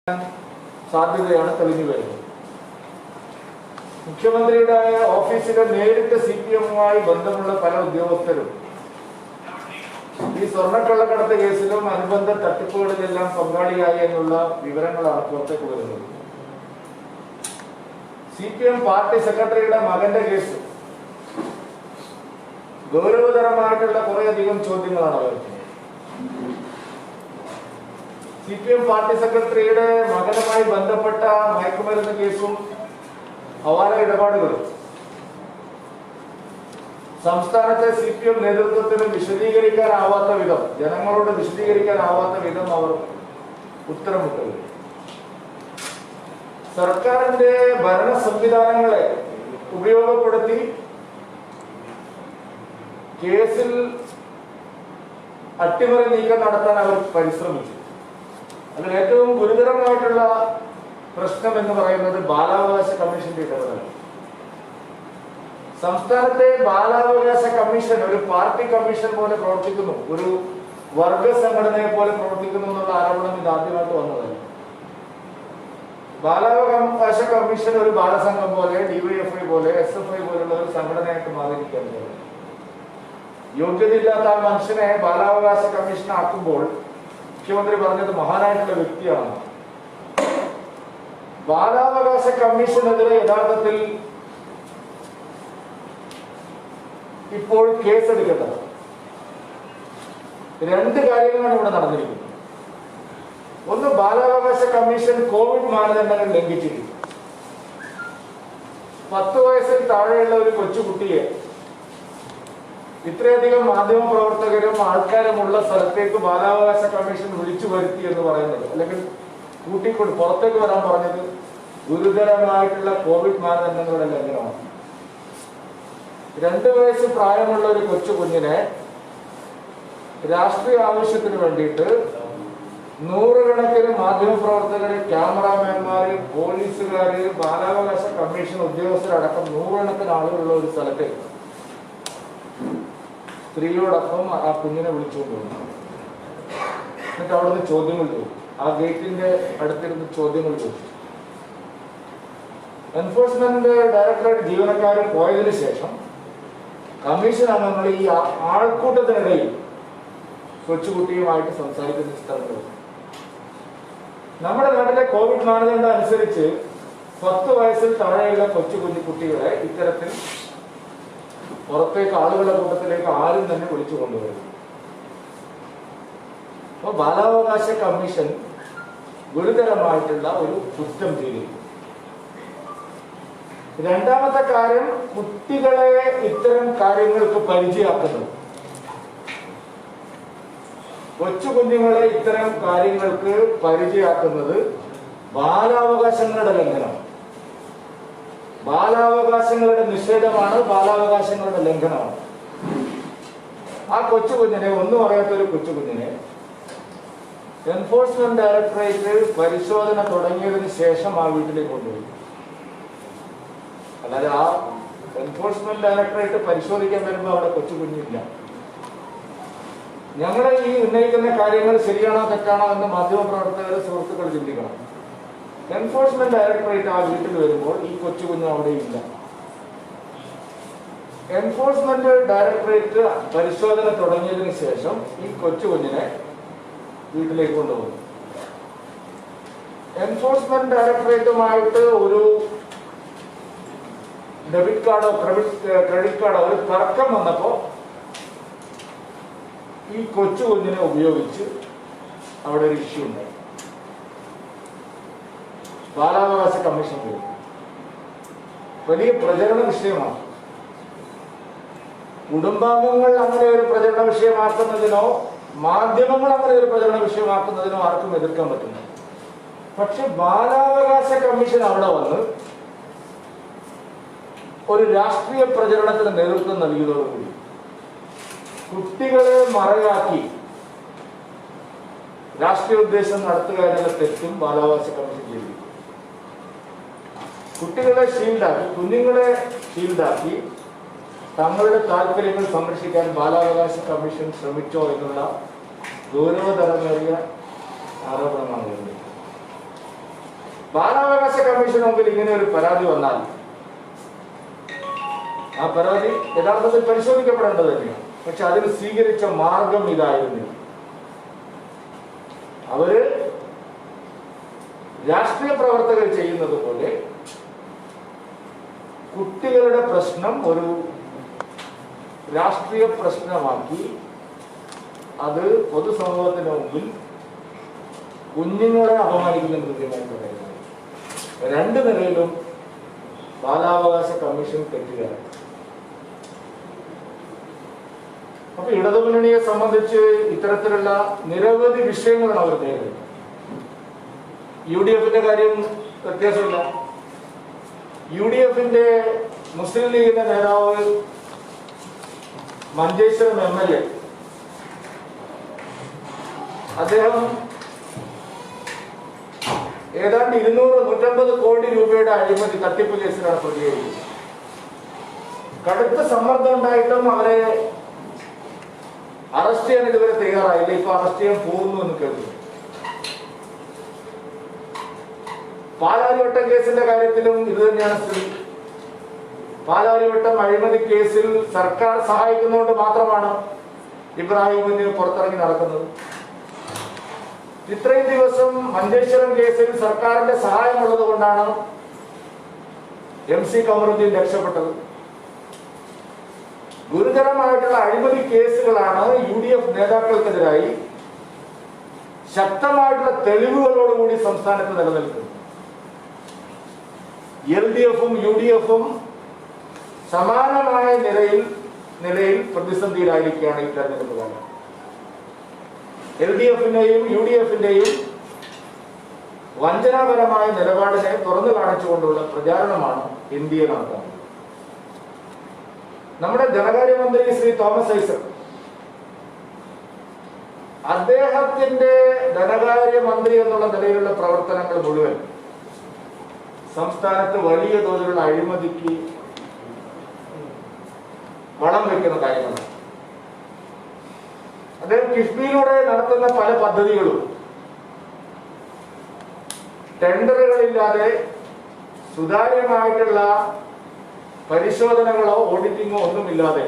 സാധ്യതയാണ് തെളിഞ്ഞു വരുന്നത്. മുഖ്യമന്ത്രിയുടെ ഓഫീസിലെ നേരിട്ട് CPM-മായി ബന്ധമുള്ള പല ഉദ്യോഗസ്ഥരും ഈ സ്വർണ്ണക്കള്ളക്കടത്ത് കേസിലും അനുബന്ധ തട്ടിപ്പുകളിലെല്ലാം പങ്കാളിയായി എന്നുള്ള വിവരങ്ങളാണ് പുറത്തേക്ക് വരുന്നത്. CPM പാർട്ടി സെക്രട്ടറിയുടെ മകന്റെ കേസ് ഗൗരവതരമായിട്ടുള്ള കുറേയധികം ചോദ്യങ്ങളാണ് വരുന്നത്. CPM പാർട്ടി സെക്രട്ടറിയുടെ മകനുമായി ബന്ധപ്പെട്ട മയക്കുമരുന്ന് കേസും ഹവാല ഇടപാടുകളും സംസ്ഥാനത്തെ CPM നേതൃത്വത്തിന് വിശദീകരിക്കാനാവാത്ത വിധം, ജനങ്ങളോട് വിശദീകരിക്കാനാവാത്ത വിധം അവർ ഉത്തരവിട്ടത് സർക്കാരിന്റെ ഭരണ സംവിധാനങ്ങളെ ഉപയോഗപ്പെടുത്തി കേസിൽ അട്ടിമറി നീക്കം നടത്താൻ അവർ പരിശ്രമിച്ചു. അതിൽ ഏറ്റവും ഗുരുതരമായിട്ടുള്ള പ്രശ്നം എന്ന് പറയുന്നത് ബാലാവകാശ കമ്മീഷന്റെ ഇടപെടൽ. സംസ്ഥാനത്തെ ബാലാവകാശ കമ്മീഷൻ ഒരു പാർട്ടി കമ്മീഷൻ പോലെ പ്രവർത്തിക്കുന്നു, ഒരു വർഗ സംഘടനയെ പോലെ പ്രവർത്തിക്കുന്നു എന്നുള്ള ആരോപണം ഇത് ആദ്യമായിട്ട് വന്നതല്ല. ബാലാവകാശ കമ്മീഷൻ ഒരു ബാലസംഘം പോലെ, DYFI പോലെ, SFI പോലുള്ള ഒരു സംഘടനയായിട്ട് മാറിയിരിക്കാൻ കഴിയും. യോഗ്യതയില്ലാത്ത ആ മനുഷ്യനെ ബാലാവകാശ കമ്മീഷൻ ആക്കുമ്പോൾ മുഖ്യമന്ത്രി പറഞ്ഞത് മഹാനായിട്ടുള്ള വ്യക്തിയാണ്. ബാലാവകാശ കമ്മീഷനെതിരെ യഥാർത്ഥത്തിൽ ഇപ്പോൾ കേസെടുക്കേണ്ടത് രണ്ട് കാര്യങ്ങളാണ് ഇവിടെ നടന്നിരിക്കുന്നത്. ഒന്ന്, ബാലാവകാശ കമ്മീഷൻ കോവിഡ് മാനദണ്ഡങ്ങൾ ലംഘിച്ചിരിക്കുന്നു. 10 വയസ്സിൽ താഴെയുള്ള ഒരു കൊച്ചുകുട്ടിയെ ഇത്രയധികം മാധ്യമ പ്രവർത്തകരും ആൾക്കാരുമുള്ള സ്ഥലത്തേക്ക് ബാലാവകാശ കമ്മീഷൻ വിളിച്ചു വരുത്തി എന്ന് പറയുന്നത്, അല്ലെങ്കിൽ കൂട്ടിക്കൊണ്ട് പുറത്തേക്ക് വരാൻ പറഞ്ഞത് ഗുരുതരമായിട്ടുള്ള കോവിഡ് മാനദണ്ഡങ്ങളുടെ ലംഘനമാണ്. 2 വയസ്സ് പ്രായമുള്ള ഒരു കൊച്ചു കുഞ്ഞിനെ രാഷ്ട്രീയ ആവശ്യത്തിന് വേണ്ടിയിട്ട് നൂറുകണക്കിന് മാധ്യമ പ്രവർത്തകര്, ക്യാമറാമാൻമാര്, പോലീസുകാര്, ബാലാവകാശ കമ്മീഷൻ ഉദ്യോഗസ്ഥരടക്കം നൂറുകണക്കിന് ആളുകളുള്ള ഒരു സ്ഥലത്തേക്ക് സ്ത്രീയോടൊപ്പം ആ കുഞ്ഞിനെ വിളിച്ചുകൊണ്ടുവന്നു. എന്നിട്ട് അവിടുന്ന് ചോദ്യങ്ങൾ ചോദിച്ചു. ആ ഗേറ്റിന്റെ അടുത്തിരുന്ന് ചോദ്യങ്ങൾ ചോദിച്ചു. എൻഫോഴ്സ്മെന്റ് ഡയറക്ടറേറ്റ് ജീവനക്കാർ പോയതിനു ശേഷം കമ്മീഷൻ അംഗങ്ങൾ ഈ ആൾക്കൂട്ടത്തിനിടയിൽ കൊച്ചുകുട്ടിയുമായിട്ട് സംസാരിക്കുന്ന സ്ഥലത്ത്, നമ്മുടെ നാട്ടിലെ കോവിഡ് മാനദണ്ഡം അനുസരിച്ച് 10 വയസ്സിൽ താഴെയുള്ള കുട്ടികളെ ഇത്തരത്തിൽ പുറത്തേക്ക് ആളുകളുടെ കൂട്ടത്തിലേക്ക് ആരും തന്നെ വിളിച്ചു കൊണ്ടുവരും. അപ്പൊ ബാലാവകാശ കമ്മീഷൻ ഗുരുതരമായിട്ടുള്ള ഒരു കുറ്റം ചെയ്തിരിക്കും. രണ്ടാമത്തെ കാര്യം, കുട്ടികളെ ഇത്തരം കാര്യങ്ങൾക്ക് പരിചയമാക്കുന്നത്, കൊച്ചു കുഞ്ഞുങ്ങളെ ഇത്തരം കാര്യങ്ങൾക്ക് പരിചയമാക്കുന്നത് ബാലാവകാശങ്ങളുടെ ലംഘനമാണ്. ബാലാവകാശങ്ങളുടെ നിഷേധമാണ്, ബാലാവകാശങ്ങളുടെ ലംഘനമാണ്. ആ കൊച്ചു കുഞ്ഞിനെ, ഒന്നും അറിയാത്തൊരു കൊച്ചു കുഞ്ഞിനെ എൻഫോഴ്സ്മെന്റ് ഡയറക്ടറേറ്റ് പരിശോധന തുടങ്ങിയതിന് ശേഷം ആ വീട്ടിലേക്ക് കൊണ്ടുപോയി. അല്ലാതെ ആ എൻഫോഴ്സ്മെന്റ് ഡയറക്ടറേറ്റ് പരിശോധിക്കാൻ വരുമ്പോൾ അവിടെ കൊച്ചു കുഞ്ഞില്ല. ഞങ്ങളുടെ ഈ ഉന്നയിക്കുന്ന കാര്യങ്ങൾ ശരിയാണോ തെറ്റാണോ എന്ന് മാധ്യമപ്രവർത്തകർ, സുഹൃത്തുക്കൾ ചിന്തിക്കണം. എൻഫോഴ്സ്മെന്റ് ഡയറക്ടറേറ്റ് ആ വീട്ടിൽ വരുമ്പോൾ ഈ കൊച്ചു കുഞ്ഞ് അവിടെ ഇല്ല. എൻഫോഴ്സ്മെന്റ് ഡയറക്ടറേറ്റ് പരിശോധന തുടങ്ങിയതിനു ശേഷം ഈ കൊച്ചു കുഞ്ഞിനെ വീട്ടിലേക്ക് കൊണ്ടുപോകും. എൻഫോഴ്സ്മെന്റ് ഡയറക്ടറേറ്റുമായിട്ട് ഒരു ഡെബിറ്റ് കാർഡോ ക്രെഡിറ്റ് കാർഡോ ഒരു തർക്കം വന്നപ്പോ ഈ കൊച്ചു കുഞ്ഞിനെ ഉപയോഗിച്ച് അവിടെ ഒരു ഇഷ്യൂ ഉണ്ടായി. ബാലാവകാശ കമ്മീഷൻ വരും. വലിയ പ്രചരണ വിഷയമാണ്. കുടുംബാംഗങ്ങൾ അങ്ങനെ ഒരു പ്രചരണ വിഷയമാക്കുന്നതിനോ മാധ്യമങ്ങൾ അങ്ങനെ ഒരു പ്രചരണ വിഷയമാക്കുന്നതിനോ ആർക്കും എതിർക്കാൻ പറ്റില്ല. പക്ഷെ ബാലാവകാശ കമ്മീഷൻ അവിടെ വന്ന് ഒരു രാഷ്ട്രീയ പ്രചരണത്തിന് നേതൃത്വം നൽകിയതോടുകൂടി കുട്ടികളെ മറയാക്കി രാഷ്ട്രീയ ഉദ്ദേശം നടത്തുക എന്നുള്ള തെറ്റും ബാലാവകാശ കമ്മീഷൻ ചെയ്തു. കുട്ടികളെ ഷീൽഡാക്കി, കുഞ്ഞുങ്ങളെ ഷീൽഡാക്കി തങ്ങളുടെ താല്പര്യങ്ങൾ സംരക്ഷിക്കാൻ ബാലാവകാശ കമ്മീഷൻ ശ്രമിച്ചോ എന്നുള്ള ഗൗരവതരമേറിയ ആരോപണമാണ് വരുന്നത്. ബാലാവകാശ കമ്മീഷന് മുമ്പിൽ ഇങ്ങനെ ഒരു പരാതി വന്നാൽ ആ പരാതി യഥാർത്ഥത്തിൽ പരിശോധിക്കപ്പെടേണ്ടത് തന്നെയാണ്. പക്ഷെ അതിന് സ്വീകരിച്ച മാർഗം ഇതായിരുന്നില്ല. അവര് രാഷ്ട്രീയ പ്രവർത്തകർ ചെയ്യുന്നത് പോലെ കുട്ടികളുടെ പ്രശ്നം ഒരു രാഷ്ട്രീയ പ്രശ്നമാക്കി അത് പൊതുസമൂഹത്തിന് മുമ്പിൽ കുഞ്ഞുങ്ങളെ അപമാനിക്കുന്ന കൃത്യമായിട്ടുള്ള കാര്യമാണ്. രണ്ടു നിലയിലും ബാലാവകാശ കമ്മീഷൻ തെറ്റുകയാണ്. അപ്പൊ ഇടതുമുന്നണിയെ സംബന്ധിച്ച് ഇത്തരത്തിലുള്ള നിരവധി വിഷയങ്ങളാണ് അവർ നേരിടുന്നത്. UDF കാര്യം വ്യത്യാസമില്ല. UDF മുസ്ലിം ലീഗിന്റെ നേതാവ് മഞ്ചേശ്വരം MLA അദ്ദേഹം ഏതാണ്ട് 200-150 കോടി രൂപയുടെ അഴിമതി തട്ടിപ്പ് കേസിലാണ് പ്രതികരിക്കുന്നത്. കടുത്ത സമ്മർദ്ദം ഉണ്ടായിട്ടും അവരെ അറസ്റ്റ് ചെയ്യാൻ ഇതുവരെ തയ്യാറായില്ല. ഇപ്പൊ അറസ്റ്റ് ചെയ്യാൻ പോകുന്നു എന്ന് കേൾക്കുന്നു. പാലാരിവട്ടം കേസിന്റെ കാര്യത്തിലും ഇത് തന്നെയാണ് സ്ഥിതി. പാലാരിവട്ടം അഴിമതി കേസിൽ സർക്കാർ സഹായിക്കുന്നതുകൊണ്ട് മാത്രമാണ് ഇബ്രാഹിം കുഞ്ഞ് പുറത്തിറങ്ങി നടക്കുന്നത്. ഇത്രയും ദിവസം മഞ്ചേശ്വരം കേസിൽ സർക്കാരിന്റെ സഹായമുള്ളത് കൊണ്ടാണ് MC കമറുദ്ദീൻ രക്ഷപ്പെട്ടത്. ഗുരുതരമായിട്ടുള്ള അഴിമതി കേസുകളാണ് UDF നേതാക്കൾക്കെതിരായി ശക്തമായിട്ടുള്ള തെളിവുകളോടുകൂടി സംസ്ഥാനത്ത് നിലനിൽക്കുന്നത്. LDF-ഉം UDF-ഉം സമാനമായ നിലയിൽ പ്രതിസന്ധിയിലായിരിക്കുകയാണ് ഈ തെരഞ്ഞെടുപ്പ് കാലം. LDF-ന്റെയും UDF-ന്റെയും വഞ്ചനാപരമായ നിലപാടിനെ തുറന്നു കാണിച്ചുകൊണ്ടുള്ള പ്രചാരണമാണ് NDA നടത്തുന്നത്. നമ്മുടെ ധനകാര്യമന്ത്രി ശ്രീ തോമസ് ഐസക് അദ്ദേഹത്തിന്റെ ധനകാര്യമന്ത്രി എന്നുള്ള നിലയിലുള്ള പ്രവർത്തനങ്ങൾ മുഴുവൻ സംസ്ഥാനത്ത് വലിയ തോതിലുള്ള അഴിമതിക്ക് വളം വയ്ക്കുന്ന കാര്യങ്ങളാണ്. അദ്ദേഹം കിഫ്ബിയിലൂടെ നടത്തുന്ന പല പദ്ധതികളും ടെൻഡറുകളില്ലാതെ സുതാര്യമായിട്ടുള്ള പരിശോധനകളോ ഓഡിറ്റിങ്ങോ ഒന്നുമില്ലാതെ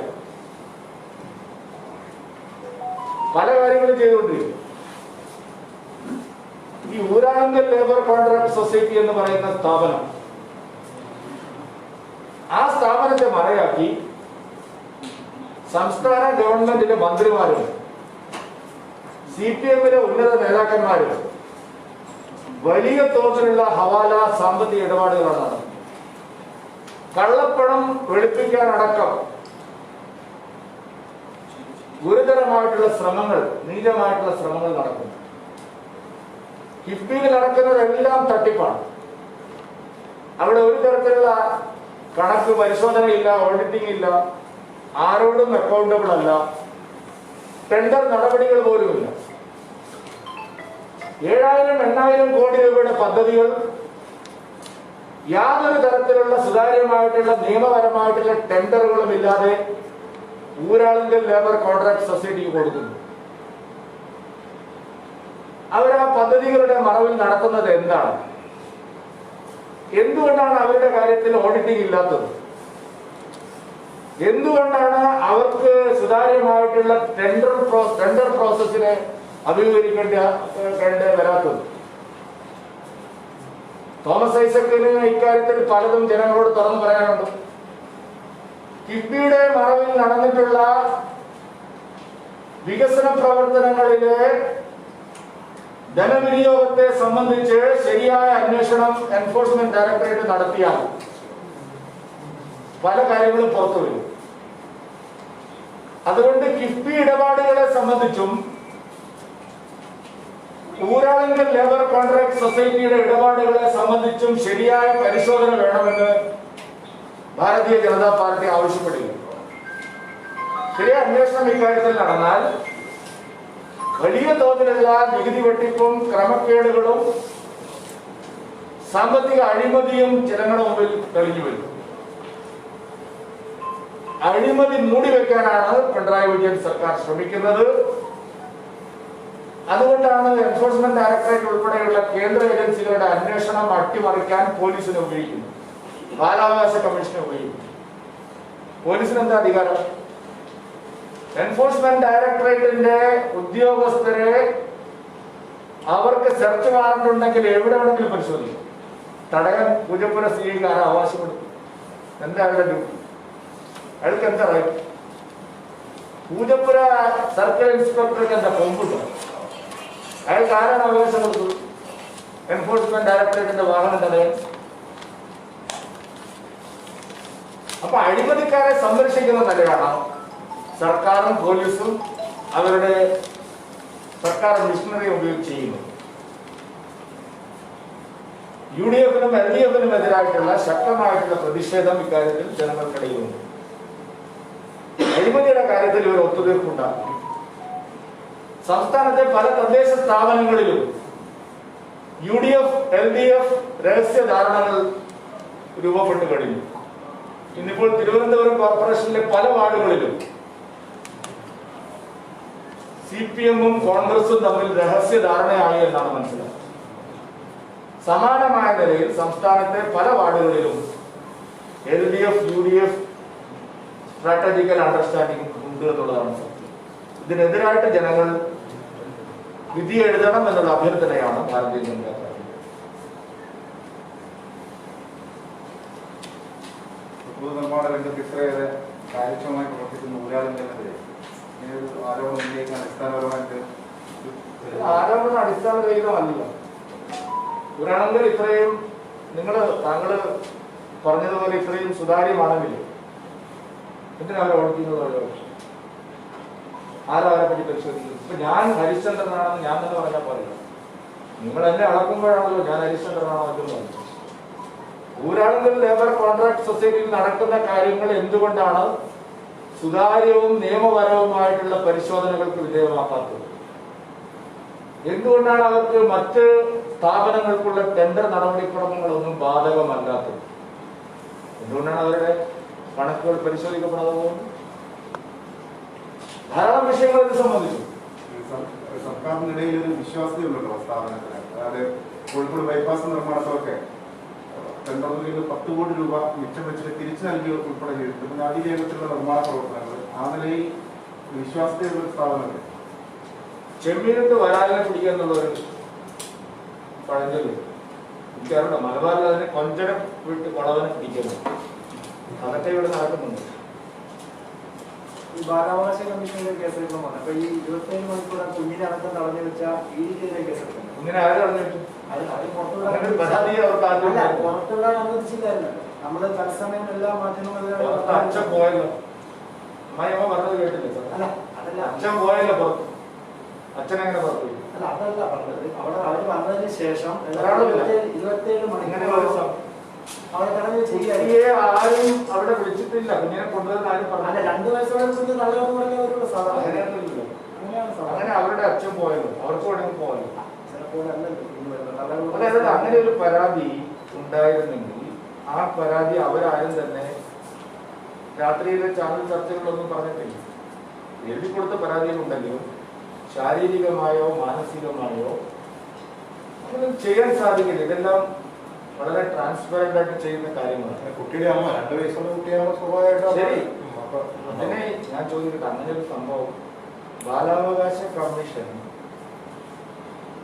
പല കാര്യങ്ങളും ചെയ്തുകൊണ്ടിരിക്കും. ഈ ഊരാളുങ്കൽ ലേബർ കോൺട്രാക്ട് സൊസൈറ്റി എന്ന് പറയുന്ന സ്ഥാപനം, ആ സ്ഥാപനത്തെ മറയാക്കി സംസ്ഥാന ഗവൺമെന്റിലെ മന്ത്രിമാരും CPM-ലെ ഉന്നത നേതാക്കന്മാരും വലിയ തോതിലുള്ള ഹവാല സാമ്പത്തിക ഇടപാടുകളാണ് നടന്നത്. കള്ളപ്പണം വെളുപ്പിക്കാനടക്കം ഗുരുതരമായിട്ടുള്ള ശ്രമങ്ങൾ, നീചമായിട്ടുള്ള ശ്രമങ്ങൾ നടക്കുന്നു. കിഫ്ബിയിൽ നടക്കുന്നതെല്ലാം തട്ടിപ്പാണ്. അവിടെ ഒരു തരത്തിലുള്ള കണക്ക് പരിശോധനയില്ല, ഓഡിറ്റിംഗ് ഇല്ല, ആരോടും അക്കൗണ്ടബിൾ അല്ല, ടെൻഡർ നടപടികൾ പോലുമില്ല. 7,000-8,000 കോടി രൂപയുടെ പദ്ധതികൾ യാതൊരു തരത്തിലുള്ള സുതാര്യമായിട്ടുള്ള നിയമപരമായിട്ടുള്ള ടെൻഡറുകളും ഇല്ലാതെ ഊരാളുങ്കൽ ലേബർ കോൺട്രാക്ട് സൊസൈറ്റിക്ക് കൊടുക്കുന്നു. അവർ ആ പദ്ധതികളുടെ മറവിൽ നടത്തുന്നത് എന്താണ്? എന്തുകൊണ്ടാണ് അവരുടെ കാര്യത്തിൽ ഓഡിറ്റിംഗ് ഇല്ലാത്തത്? എന്തുകൊണ്ടാണ് അവർക്ക് സുതാര്യമായിട്ടുള്ള ടെൻഡർ പ്രോസസ്സിനെ അഭിമുഖീകരിക്കേണ്ട വരാത്തത്? തോമസ് ഐസക്കിന് ഇക്കാര്യത്തിൽ പലതും ജനങ്ങളോട് തുറന്നു പറയാനുണ്ട്. കിഫ്ബിയുടെ മറവിൽ നടന്നിട്ടുള്ള വികസന പ്രവർത്തനങ്ങളിലെ ധനവിനിയോഗത്തെ സംബന്ധിച്ച് ശരിയായ അന്വേഷണം എൻഫോഴ്സ്മെന്റ് ഡയറക്ടറേറ്റ് നടത്തിയാൽ പല കാര്യങ്ങളും പുറത്തു വരും. അതുകൊണ്ട് കിഫ്ബി ഇടപാടുകളെ സംബന്ധിച്ചും ഊരാളുങ്കൽ ലേബർ കോൺട്രാക്ട് സൊസൈറ്റിയുടെ ഇടപാടുകളെ സംബന്ധിച്ചും ശരിയായ പരിശോധന വേണമെന്ന് ഭാരതീയ ജനതാ പാർട്ടി ആവശ്യപ്പെട്ടില്ല. ശരിയായ അന്വേഷണം ഇക്കാര്യത്തിൽ നടന്നാൽ വലിയ തോതിലുള്ള നികുതി വെട്ടിപ്പും ക്രമക്കേടുകളും സാമ്പത്തിക അഴിമതിയും ജനങ്ങളുടെ മുമ്പിൽ തെളിഞ്ഞു വരും. അഴിമതി മൂടിവെക്കാനാണ് പിണറായി വിജയൻ സർക്കാർ ശ്രമിക്കുന്നത്. അതുകൊണ്ടാണ് എൻഫോഴ്സ്മെന്റ് ഡയറക്ടറേറ്റ് ഉൾപ്പെടെയുള്ള കേന്ദ്ര ഏജൻസികളുടെ അന്വേഷണം അട്ടിമറിക്കാൻ പോലീസിനെ ഉപയോഗിക്കുന്നത്, ബാലാവകാശ കമ്മീഷനെ ഉപയോഗിക്കുന്നു. പോലീസിന് എന്താ അധികാരം? എൻഫോഴ്സ്മെന്റ് ഡയറക്ടറേറ്റിന്റെ ഉദ്യോഗസ്ഥരെ അവർക്ക് സെർച്ച് വാറന്റ് ഉണ്ടെങ്കിൽ എവിടെ വേണമെങ്കിലും പരിശോധിക്കും. തടയാൻ പൂജപ്പുര സിഐക്ക് ആരാ അവകാശപ്പെടും? എന്താ അയാളുടെ ഡ്യൂട്ടി? അയാൾക്ക് എന്താ റൈറ്റ്? പൂജപ്പുര സർക്കിൾ ഇൻസ്പെക്ടർക്ക് എന്താ കൊമ്പുണ്ടോ? അയാൾക്ക് ആരാണ് അവകാശം കൊടുത്തത്? എൻഫോഴ്സ്മെന്റ് ഡയറക്ടറേറ്റിന്റെ വാഹനം തടയാൻ. അപ്പൊ അഴിമതിക്കാരെ സംരക്ഷിക്കുന്ന നിലയാണ് സർക്കാരും പോലീസും അവരുടെ സർക്കാർ മിഷനറി ഉപയോഗിച്ച് ചെയ്യുന്നത്. UDF-നും LDF-നും എതിരായിട്ടുള്ള ശക്തമായിട്ടുള്ള പ്രതിഷേധം ഇക്കാര്യത്തിൽ ജനങ്ങൾക്കിടയിലുണ്ട്. അഴിമതിയുടെ കാര്യത്തിൽ ഒരു ഒത്തുതീർപ്പുണ്ടാകും. സംസ്ഥാനത്തെ പല തദ്ദേശ സ്ഥാപനങ്ങളിലും UDF, LDF രഹസ്യ ധാരണകൾ രൂപപ്പെട്ടു കഴിഞ്ഞു. ഇന്നിപ്പോൾ തിരുവനന്തപുരം കോർപ്പറേഷനിലെ പല വാർഡുകളിലും CPM-ഉം കോൺഗ്രസും തമ്മിൽ രഹസ്യ ധാരണയായി എന്നാണ് മനസ്സിലാക്കുന്നത്. സമാനമായ നിലയിൽ സംസ്ഥാനത്തെ പല വാർഡുകളിലും LDF, UDF സ്ട്രാറ്റജിക്കൽ അണ്ടർസ്റ്റാൻഡിംഗ് ഉണ്ട് എന്നുള്ളതാണ് സത്യം. ഇതിനെതിരായിട്ട് ജനങ്ങൾ വിധി എഴുതണം എന്നുള്ള അഭ്യർത്ഥനയാണ് ഭാരതീയ ജനതാ പാർട്ടി. പൊതുനിർമ്മാണ രംഗത്ത് ഇത്രയേറെ കാര്യക്ഷമമായി പ്രവർത്തിക്കുന്ന ഊരാളുണ്ടെന്നതിരെ ആരോപണം ഉന്നയിക്കാൻ അടിസ്ഥാനപരമായിട്ട് ആരോപണം അടിസ്ഥാനരഹിതമല്ല. ഊരാളുകൾ ഇത്രയും താങ്കൾ പറഞ്ഞതുപോലെ ഇത്രയും സുതാര്യമാണെങ്കിൽ എന്തിനാണ് ഓടിക്കുന്നത്? ആരാ അവരെ പറ്റി പരിശോധിക്കുന്നത്? ഇപ്പൊ ഞാൻ ഹരിശ്ചന്ദ്രനാണെന്ന് ഞാൻ തന്നെ പറഞ്ഞാൽ പറയില്ല. നിങ്ങൾ എന്നെ അളക്കുമ്പോഴാണല്ലോ ഞാൻ ഹരിശ്ചന്ദ്രനാണോ എന്ന് പറയുന്നത്. ഊരാളുങ്കൽ ലേബർ കോൺട്രാക്ട് സൊസൈറ്റിയിൽ നടക്കുന്ന കാര്യങ്ങൾ എന്തുകൊണ്ടാണ് സുതാര്യവും നിയമപരവുമായിട്ടുള്ള പരിശോധനകൾക്ക് വിധേയമാക്കാത്തത്? എന്തുകൊണ്ടാണ് അവർക്ക് മറ്റ് സ്ഥാപനങ്ങൾക്കുള്ള ടെൻഡർ നടപടിക്രമങ്ങളൊന്നും ബാധകമല്ലാത്തത്? എന്തുകൊണ്ടാണ് അവരുടെ കണക്കുകൾ പരിശോധിക്കപ്പെടാതെ പോകുന്നത്? ധാരാളം വിഷയങ്ങൾ ഇത് സംബന്ധിച്ചു. സർക്കാരിനിടയിൽ ഒരു വിശ്വാസ്യതയുണ്ടല്ലോ സ്ഥാപനത്തിന്. അതായത് കോഴിക്കോട് ബൈപ്പാസ് നിർമ്മാണത്തിലൊക്കെ ടെൻഡറിൽ 10 കോടി രൂപ മിച്ചം വെച്ചിട്ട് തിരിച്ചു നൽകി ഉൾപ്പെടെ ചെയ്തിട്ട് പിന്നെ അതിവേഗത്തിലുള്ള നിർമ്മാണ പ്രവർത്തനങ്ങൾ ആ നിലയിൽ വിശ്വാസ്യതയുള്ള ഒരു സ്ഥാപനത്തിൽ ചെമ്മീനിട്ട് വരാലിനെ പിടിക്കുക എന്നുള്ളൊരു പഴഞ്ചൊല്ല് എനിക്കറിയാം. മലബാറിൽ അതിനെ കൊഞ്ചനം വിട്ട് കുളവനെ പിടിക്കുന്നു. അതൊക്കെ ഇവിടെ നടക്കുന്നുണ്ട്. ഈ ബാലാവകാശ കമ്മീഷന്റെ കേസെടുക്കാൻ വന്നു. അപ്പൊ ഈ 27 മണിക്കൂർ കുഞ്ഞിനെ അടക്കം തടഞ്ഞു വെച്ച ഈ രീതിയിലെ കേസെടുക്കുന്നത് ഇങ്ങനെ ആരും അറിഞ്ഞിട്ട് പുറത്തുവിടാൻ അനുവദിച്ചില്ലായിരുന്നു. നമ്മള് തത്സമയം എല്ലാ മാധ്യമങ്ങളിലും അച്ഛൻ പോയല്ലോ. അമ്മായിയമ്മ പറഞ്ഞത് കേട്ടില്ലേ? അല്ല അതല്ല, അച്ഛൻ പോയല്ലോ പുറത്ത്. അച്ഛൻ എങ്ങനെ പുറത്തു? അല്ല അതല്ല പറഞ്ഞത്. അവിടെ അവര് വന്നതിന് ശേഷം 27 ഇങ്ങനെ മണിക്കൂർ അവിടെ തടഞ്ഞു ചെയ്യാൻ ആരും അവിടെ വിളിച്ചിട്ടില്ല. കുഞ്ഞിനെ കൊണ്ടുവരുന്ന ആരും പറഞ്ഞില്ല. 2 വയസ്സോടെ കുഞ്ഞ് തള്ളയെന്ന് പറഞ്ഞ സാധാരണ അങ്ങനെയൊന്നുമില്ല. അങ്ങനെ അവരുടെ അച്ഛൻ പോയല്ലോ, അവർക്ക് വേണമെങ്കിൽ പോയല്ലോ. അതായത് അങ്ങനെ ഒരു പരാതി ഉണ്ടായിരുന്നെങ്കിൽ ആ പരാതി അവരാരും തന്നെ രാത്രിയിലെ ചാനൽ ചർച്ചകളൊന്നും പറഞ്ഞിട്ടില്ല. എഴുതി കൊടുത്ത പരാതികളുണ്ടെങ്കിലും ശാരീരികമായോ മാനസികമായോ അങ്ങനെ ചെയ്യാൻ സാധിക്കില്ല. ഇതെല്ലാം വളരെ ട്രാൻസ്പെറന്റ് ആയിട്ട് ചെയ്യുന്ന കാര്യങ്ങളാണ്. കുട്ടിയുടെ അമ്മ 2 വയസ്സുള്ള കുട്ടിയാകുമ്പോൾ സ്വാഭാവികമായിട്ടും ശരി. അതിനെ ഞാൻ ചോദിക്കട്ടെ, അങ്ങനെ ഒരു സംഭവം ബാലാവകാശ കമ്മീഷൻ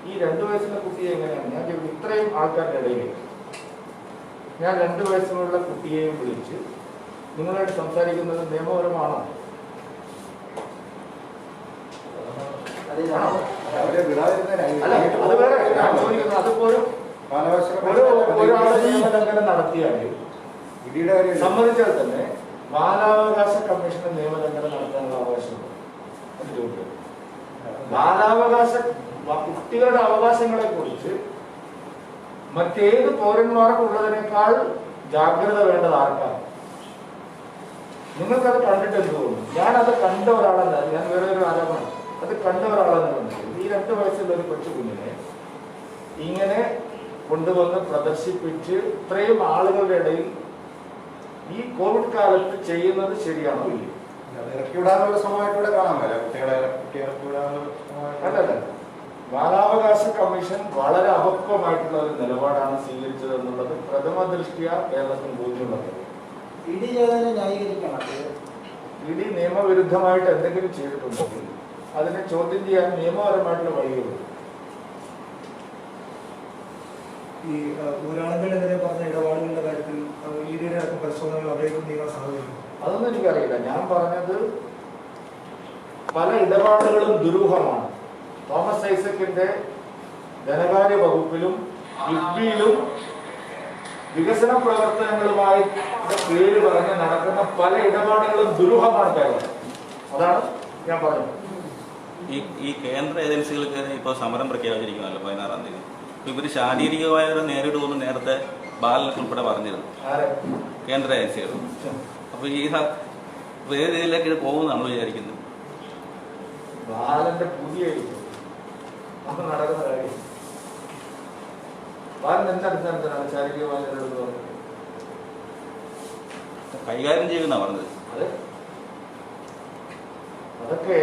ഈ 2 വയസ്സുള്ള കുട്ടിയെ എങ്ങനെയാണ്? ഞാൻ ഇത്രയും ആൾക്കാരുടെ ഇടയിൽ ഞാൻ 2 വയസ്സുള്ള കുട്ടിയെയും വിളിച്ച് നിങ്ങളായിട്ട് സംസാരിക്കുന്നത് നിയമപരമാണോ? അല്ല, അത് വേറെ. ഞാൻ ചോദിക്കുന്നത് അതിപ്പോ ഒരാളുടെ നിയമലംഘനം നടത്തിയാൽ സമ്മതിച്ചാൽ തന്നെ ബാലാവകാശ കമ്മീഷന്റെ നിയമലംഘനം നടത്താനുള്ള അവകാശമുണ്ട്. ബാലാവകാശ കുട്ടികളുടെ അവകാശങ്ങളെ കുറിച്ച് മറ്റേത് പൗരന്മാർക്കുള്ളതിനേക്കാൾ ജാഗ്രത വേണ്ടത് ആർക്കാണ്? നിങ്ങൾക്കത് കണ്ടിട്ട് എന്ത് തോന്നുന്നു? ഞാനത് കണ്ട ഒരാളല്ല, ഞാൻ വേറെ ഒരു ആരോപണം അത് കണ്ട ഒരാളെന്ന് ഈ 2 വയസ്സുള്ള ഒരു കൊച്ചു കുഞ്ഞിനെ ഇങ്ങനെ കൊണ്ടുവന്ന് പ്രദർശിപ്പിച്ച് ഇത്രയും ആളുകളുടെ ഇടയിൽ ഈ കോവിഡ് കാലത്ത് ചെയ്യുന്നത് ശരിയാണോ? ഇല്ല. ഇറക്കി വിടാനുള്ള ശ്രമമായിട്ടൂടെ കാണാൻ പറ്റില്ല. കുട്ടികളെ ഇറക്കി വിടാനുള്ള അല്ലല്ല, ബാലാവകാശ കമ്മീഷൻ വളരെ അപക്വമായിട്ടുള്ള ഒരു നിലപാടാണ് സ്വീകരിച്ചത് എന്നുള്ളത് പ്രഥമ ദൃഷ്ടിയ കേരളത്തിന് ബോധ്യമുള്ളത്. ഇഡി ചെയ്തതിനെ ന്യായീകരിക്കണം. ഇഡി നിയമവിരുദ്ധമായിട്ട് എന്തെങ്കിലും ചെയ്തിട്ടുണ്ടെങ്കിൽ അതിനെ ചോദ്യം ചെയ്യാൻ നിയമപരമായിട്ടുള്ള വഴികളുണ്ട്. ഈ ഊരാളുകൾക്കെതിരെ പറഞ്ഞ ഇടപാടുകളുടെ കാര്യത്തിൽ ഇഡിയുടെ അടക്കം പരിശോധനകൾ അവിടേക്കും നീങ്ങാൻ സാധ്യതയുണ്ട്. അതൊന്നും എനിക്കറിയില്ല. ഞാൻ പറഞ്ഞത് പല ഇടപാടുകളും ദുരൂഹമാണ്. തോമസ് ഐസക്കിന്റെ ധനകാര്യ വകുപ്പിലും കിഫ്ബിയിലും വികസന പ്രവർത്തനങ്ങളുമായി പേര് പറഞ്ഞ് നടക്കുന്ന പല ഇടപാടുകളും ദുരൂഹമാണ് കേരളം. അതാണ് ഞാൻ പറഞ്ഞത്. ഈ കേന്ദ്ര ഏജൻസികൾക്ക് ഇപ്പോൾ സമരം പ്രഖ്യാപിച്ചിരിക്കുന്നല്ലോ 16-ാം തീയതി. ഇവർ ശാരീരികമായ നേരിടുമെന്ന് നേരത്തെ ബാലൻ ഉൾപ്പെടെ പറഞ്ഞിരുന്നു കേന്ദ്ര ഏജൻസികൾ. അപ്പൊ ഈ വേറെ രീതിയിലേക്ക് ഇത് പോകുമെന്ന് നമ്മൾ വിചാരിക്കുന്നത്. ബാലന്റെ പുതിയ അപ്പൊ നടക്കുന്ന കാര്യം ബാലൻ എന്താണ് ശാരീരികമായ നേരിടുന്നത് കൈകാര്യം ചെയ്യുന്ന പറഞ്ഞത്. അതെ, അതൊക്കെ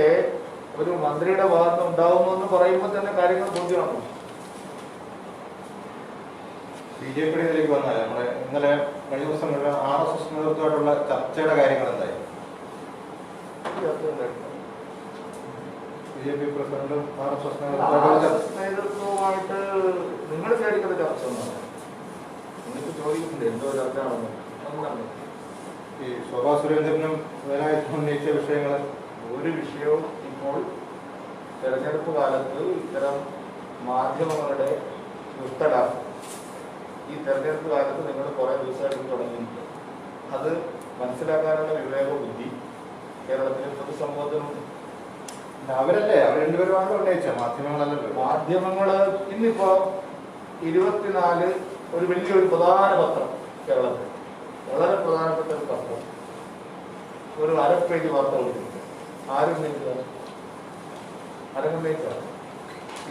ഒരു മന്ത്രിയുടെ ഭാഗത്ത് ഉണ്ടാവുമെന്ന് പറയുമ്പോൾ തന്നെ കാര്യങ്ങൾ ബോധ്യമാണോ? BJP-യിലേക്ക് വന്നാൽ നമ്മുടെ ഇന്നലെ കഴിഞ്ഞ ദിവസങ്ങളിൽ RSS നേതൃത്വമായിട്ടുള്ള ചർച്ചയുടെ കാര്യങ്ങൾ എന്തായി? BJP പ്രസിഡന്റും RSS നേതൃത്വമായിട്ട് നിങ്ങൾ ശരിക്കുള്ള ചർച്ച ഒന്നാണ്. നിങ്ങൾക്ക് ചോദിക്കുന്നുണ്ട് എന്തോ ചർച്ച ആണെന്ന്. എന്താണ് ഈ ശോഭാ സുരേന്ദ്രനും വേലായുധനും ഉന്നയിച്ച വിഷയങ്ങൾ? ഒരു വിഷയവും ഇപ്പോൾ തെരഞ്ഞെടുപ്പ് കാലത്ത് ഇത്തരം മാധ്യമങ്ങളുടെ ദുഷ്ടലാ ഈ തെരഞ്ഞെടുപ്പ് കാലത്ത് നിങ്ങൾ കുറെ ദിവസമായിട്ട് തുടങ്ങിയിട്ടുണ്ട്. അത് മനസ്സിലാക്കാനുള്ള വിവേക ബുദ്ധി കേരളത്തിലെ പൊതുസമൂഹത്തിനുണ്ട്. അവരല്ലേ അവർ രണ്ടുപേരുമാണ് ഉന്നയിച്ച മാധ്യമങ്ങളല്ലല്ലോ. മാധ്യമങ്ങള് ഇന്നിപ്പോ 24 ഒരു വലിയൊരു പ്രധാന പത്രം കേരളത്തിൽ വളരെ പ്രധാനപ്പെട്ട ഒരു പത്രം ഒരു 1/2 പേജ് വാർത്ത കൊടുത്തിട്ടുണ്ട്. ആരും ഉന്നയിക്കുക ഉന്നയിക്കുക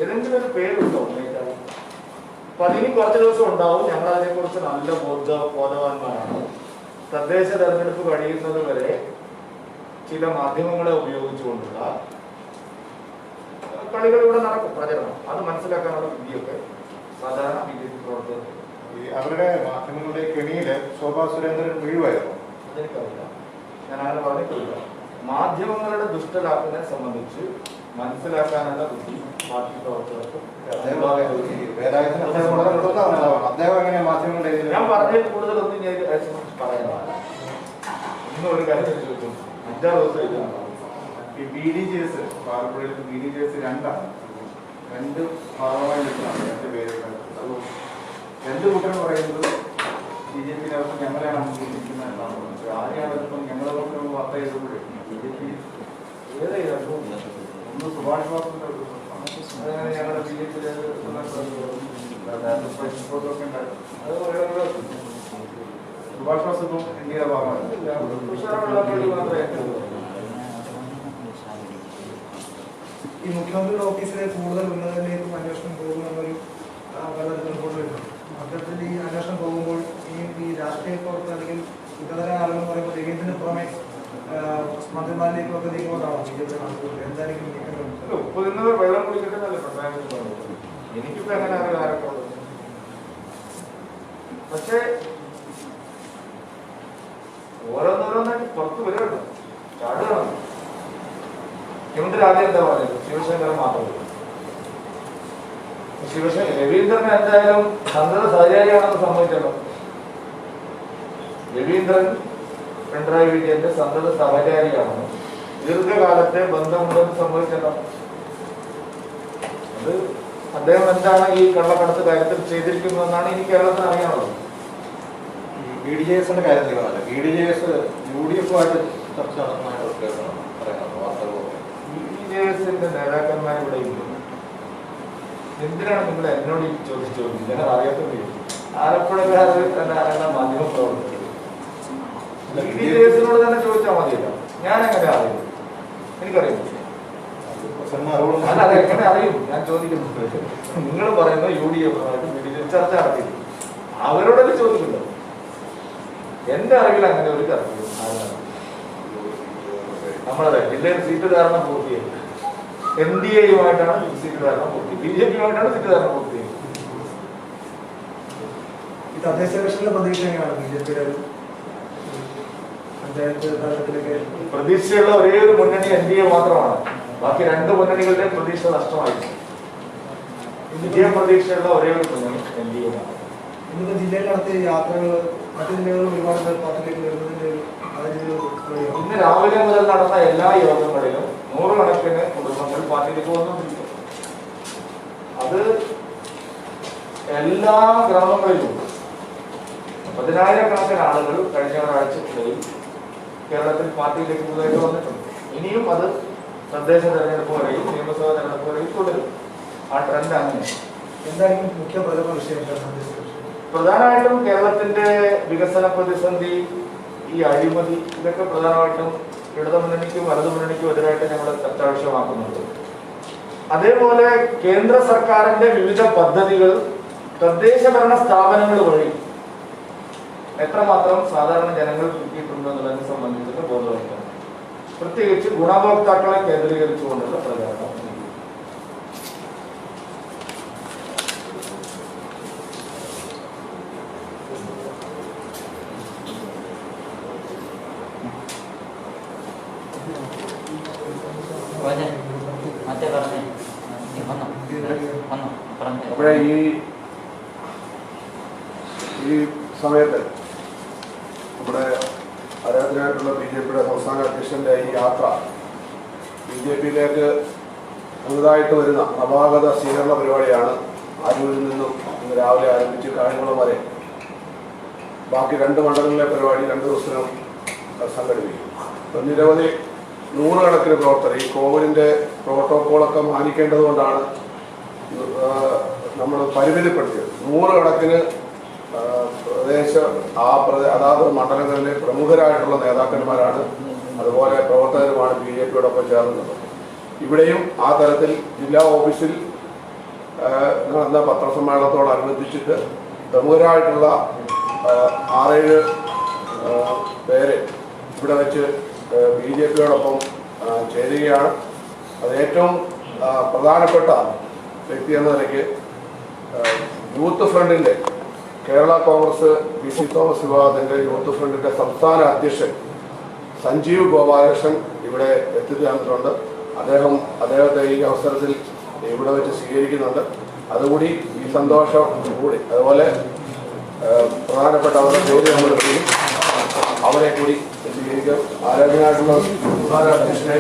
ഏതെങ്കിലും ഒരു പേരുണ്ടോ ഉന്നയിച്ചാൽ? അപ്പൊ അതിന് കുറച്ച് ദിവസം ഉണ്ടാവും. ഞങ്ങൾ അതിനെക്കുറിച്ച് നല്ല ബോധവാന്മാരാണ്. തദ്ദേശ തെരഞ്ഞെടുപ്പ് കഴിയുന്നത് വരെ ചില മാധ്യമങ്ങളെ ഉപയോഗിച്ചുകൊണ്ടുള്ള കളികൾ ഇവിടെ നടക്കും, പ്രചരണം. അത് മനസ്സിലാക്കാനുള്ള വിധിയൊക്കെ സാധാരണ BJP പ്രവർത്തകർ. ഈ അവരുടെ മാധ്യമങ്ങളുടെ കെണിയില് ശോഭാ സുരേന്ദ്രൻ വീഴുമായിരുന്നു. അതെനിക്കറിയില്ല, ഞാൻ അങ്ങനെ പറഞ്ഞിട്ടില്ല. മാധ്യമങ്ങളുടെ ദുഷ്ടലാപ്പിനെ സംബന്ധിച്ച് മനസ്സിലാക്കാനുള്ള ബുദ്ധി പാർട്ടി പ്രവർത്തകർക്ക് അദ്ദേഹം എങ്ങനെയാ മാധ്യമങ്ങളുടെ ഞാൻ പറഞ്ഞതിൽ കൂടുതലൊന്നും ഞാൻ പറയാനാണ്. ഇന്ന് ഒരു കാര്യം ചോദിച്ചു 5-6 ദിവസം ഇതാണ്. ഈ BDJS പാലപ്പുഴയിൽ BDJS 2 ഭാഗമായി നിൽക്കുന്നതാണ്. 2 പേരുകൾ. രണ്ട് കൂട്ടർ പറയുന്നത് BJP-യിനകത്ത് ഞങ്ങളെയാണ് അംഗീകരിക്കുന്നത് എന്നാണ് പറഞ്ഞത്. ആരെയാണ് ഇപ്പം ഞങ്ങളെ കൊണ്ട് വാർത്ത ചെയ്തപ്പോഴേ BJP ഒന്ന് സുഭാഷ് ബാബുവിന്റെ അതങ്ങനെ ഞങ്ങളുടെ BJP സുഭാഷ് ബാബു ഇപ്പം ഇന്ത്യയുടെ ഭാഗമാണ്. ഈ മുഖ്യമന്ത്രിയുടെ ഓഫീസിലെ കൂടുതൽ ഉന്നതരിലേക്കും അന്വേഷണം പോകുമെന്നൊരു പലതരം റിപ്പോർട്ട് വരുന്നുണ്ട്. അത്തരത്തിൽ ഈ അന്വേഷണം പോകുമ്പോൾ ഈ രാഷ്ട്രീയ പ്രവർത്തനം അല്ലെങ്കിൽ ഉന്നതര ആളുകൾ പറയുമ്പോൾ രവീന്ദ്രന് പുറമെ മന്ത്രിമാരിലേക്കും ഒക്കെ നീങ്ങുന്നതാണോ BJP നടത്തുന്നത്? എന്തായാലും നീക്കുന്നത് ഉപ്പതിന്നവർ വെള്ളം കുടിച്ചിട്ടല്ലേ പ്രധാനമന്ത്രി പറഞ്ഞത്. എനിക്കിപ്പോ എങ്ങനെ അറിയാം ആരൊക്കെ ഉള്ളത്? പക്ഷേ ഓരോന്നോരോന്നായിട്ട് പുറത്ത് വരികയുള്ളൂ, ചാടുകയാണ്. മുഖ്യമന്ത്രി ആദ്യം എന്താ പറഞ്ഞത്? ശിവശങ്കരൻ മാത്രമേ. രവീന്ദ്രൻ എന്തായാലും സന്നദ്ധ സഹചാരിയാണെന്ന് സമ്മതിച്ചല്ലോ. രവീന്ദ്രൻ പിണറായി വിജയന്റെ സന്നദ്ധ സഹചാരിയാണെന്ന് ദീർഘകാലത്തെ ബന്ധമുണ്ടെന്ന് സമ്മതിച്ചല്ലോ. അത് അദ്ദേഹം എന്താണ് ഈ കള്ളക്കടത്ത് കാര്യത്തിൽ ചെയ്തിരിക്കുന്നതെന്നാണ് എനിക്ക് കേരളത്തിന് അറിയാനുള്ളത്. BDJS-ന്റെ കാര്യത്തിൽ BDJS UDF-ആയിട്ട് ചർച്ച നടത്തുന്നതായിട്ട് വാർത്തകൾ. BDJS-ന്റെ നേതാക്കന്മാർ ഇവിടെ ഇല്ല. എന്തിനാണ് നിങ്ങൾ എന്നോട് ഈ ചോദിച്ചു? ഞങ്ങൾ അറിയാത്തത് ആലപ്പുഴക്കാർ മാധ്യമ പ്രവർത്തകർ BDJS-നോട് തന്നെ ചോദിച്ചാൽ മതിയല്ലോ. ഞാൻ എങ്ങനെ അറിയും? എനിക്കറിയും. അല്ല, അതെങ്ങനെ അറിയും? ഞാൻ ചോദിക്കുന്നത് നിങ്ങൾ പറയുന്ന UDF-ആയിട്ട് BDJS ചർച്ച നടത്തി അവരോടല്ലേ ചോദിക്കുന്നത്. എന്റെ അറിവിൽ അങ്ങനെ ഒരു ചർച്ചയും നമ്മളതെ ജില്ലയിൽ സീറ്റ് ധാരണ പൂർത്തിയായി. NDA-യുമായിട്ടാണ് സീറ്റ് ധാരണ പൂർത്തി, BJP-യുമായിട്ടാണ് സീറ്റ് ധാരണ പൂർത്തി. ഈ തദ്ദേശ ഇലക്ഷനിലെ പ്രതീക്ഷ എങ്ങനെയാണ് BJP-യുടെ പഞ്ചായത്ത് തലത്തിലേക്ക്? പ്രതീക്ഷയുള്ള ഒരേ ഒരു മുന്നണി NDA മാത്രമാണ്. ബാക്കി രണ്ട് മുന്നണികളുടെ പ്രതീക്ഷ നഷ്ടമായിരുന്നു. വിജയം പ്രതീക്ഷയുള്ള ഒരേ ഒരു മുന്നണി NDA മാത്രം. ഇന്നിപ്പോ ജില്ലയിൽ നടത്തിയ യാത്രകൾ മറ്റു ജില്ലകളിൽ ഒരുപാട് പേർ പാർട്ടിയിലേക്ക് വരുന്നതിന്റെ ഇന്ന് രാവിലെ മുതൽ നടന്ന എല്ലാ യോഗങ്ങളിലും നൂറുകണക്കിന് കുടുംബങ്ങൾ പാർട്ടിയിലേക്ക് വന്നുകൊണ്ടിരിക്കും. അത് എല്ലാ ഗ്രാമങ്ങളിലും 10,000-കണക്കിന് ആളുകൾ കഴിഞ്ഞ ഒരാഴ്ചക്കിടയിൽ കേരളത്തിൽ പാർട്ടിയിലേക്ക് പുതുതായിട്ട് വന്നിട്ടുണ്ട്. ഇനിയും അത് തദ്ദേശ തെരഞ്ഞെടുപ്പ് വരെയും നിയമസഭാ തെരഞ്ഞെടുപ്പ് വരെയും തുടരും. ആ ട്രെൻഡ് അങ്ങനെ. എന്തായാലും മുഖ്യ പ്രധാന വിഷയം പ്രധാനമായിട്ടും കേരളത്തിന്റെ വികസന പ്രതിസന്ധി, ഈ അഴിമതി, ഇതൊക്കെ പ്രധാനമായിട്ടും ഇടതു മുന്നണിക്കും വലതു മുന്നണിക്കും എതിരായിട്ട് ഞങ്ങൾ ചർച്ചാ വിഷയമാക്കുന്നുണ്ട്. അതേപോലെ കേന്ദ്ര സർക്കാരിന്റെ വിവിധ പദ്ധതികൾ തദ്ദേശ ഭരണ സ്ഥാപനങ്ങൾ വഴി എത്രമാത്രം സാധാരണ ജനങ്ങൾ കിട്ടിയിട്ടുണ്ട് എന്നതിനെ സംബന്ധിച്ചിട്ട് ബോധവൽക്കരണം, പ്രത്യേകിച്ച് ഗുണഭോക്താക്കളെ കേന്ദ്രീകരിച്ചുകൊണ്ടുള്ള പ്രചാരണം. അപ്പോഴേ ഈ സമയത്ത് നമ്മുടെ ആരാധനായിട്ടുള്ള BJP-യുടെ സംസ്ഥാന അധ്യക്ഷന്റെ ഈ യാത്ര BJP-യിലേക്ക് പുതുതായിട്ട് വരുന്ന നവാഗത സ്വീകരണ പരിപാടിയാണ്. ആരൂരിൽ നിന്നും ഇന്ന് രാവിലെ ആരംഭിച്ച് കായംകുളം വരെ ബാക്കി 2 മണ്ഡലങ്ങളിലെ പരിപാടി 2 ദിവസത്തിനും സംഘടിപ്പിക്കും. അപ്പം നിരവധി നൂറുകണക്കിന് പ്രവർത്തകർ ഈ കോവിഡിൻ്റെ പ്രോട്ടോക്കോളൊക്കെ മാനിക്കേണ്ടതുകൊണ്ടാണ് നമ്മൾ പരിമിതിപ്പെടുത്തിയത്. നൂറുകണക്കിന് അതാത് മണ്ഡലങ്ങളിലെ പ്രമുഖരായിട്ടുള്ള നേതാക്കന്മാരാണ്, അതുപോലെ പ്രവർത്തകരുമാണ് BJP-യോടൊപ്പം ചേർന്നത്. ഇവിടെയും ആ തരത്തിൽ ജില്ലാ ഓഫീസിൽ നടന്ന പത്രസമ്മേളനത്തോടനുബന്ധിച്ചിട്ട് പ്രമുഖരായിട്ടുള്ള 6-7 പേര് ഇവിടെ വെച്ച് BJP-യോടൊപ്പം ചേരുകയാണ്. അത് ഏറ്റവും പ്രധാനപ്പെട്ട വ്യക്തി എന്ന നിലയ്ക്ക് യൂത്ത് ഫ്രണ്ടിൻ്റെ കേരള കോൺഗ്രസ് PC തോമസ് വിഭാഗത്തിൻ്റെ യൂത്ത് ഫ്രണ്ടിൻ്റെ സംസ്ഥാന അധ്യക്ഷൻ സഞ്ജീവ് ഗോപാലകൃഷ്ണൻ ഇവിടെ എത്തിച്ചേർന്നിട്ടുണ്ട്. അദ്ദേഹത്തെ ഈ അവസരത്തിൽ ഇവിടെ വെച്ച് സ്വീകരിക്കുന്നുണ്ട്. അതുകൂടി ഈ സന്തോഷം കൂടി, അതുപോലെ പ്രധാനപ്പെട്ട അവരുടെ ജോലി നമ്മളെടുക്കുകയും അവരെ കൂടി സ്വീകരിക്കും. ആരാധനായിട്ടുള്ള സംസ്ഥാന അധ്യക്ഷനെ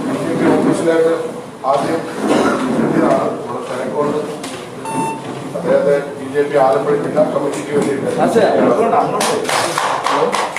BJP ഓഫീസിലേക്ക് ആദ്യം എത്തിയതാണ് നമ്മൾ തിരക്കൊണ്ട് അദ്ദേഹത്തെ BJP ആലപ്പുഴ ജില്ലാ കമ്മിറ്റിക്ക് വേണ്ടിയിട്ട്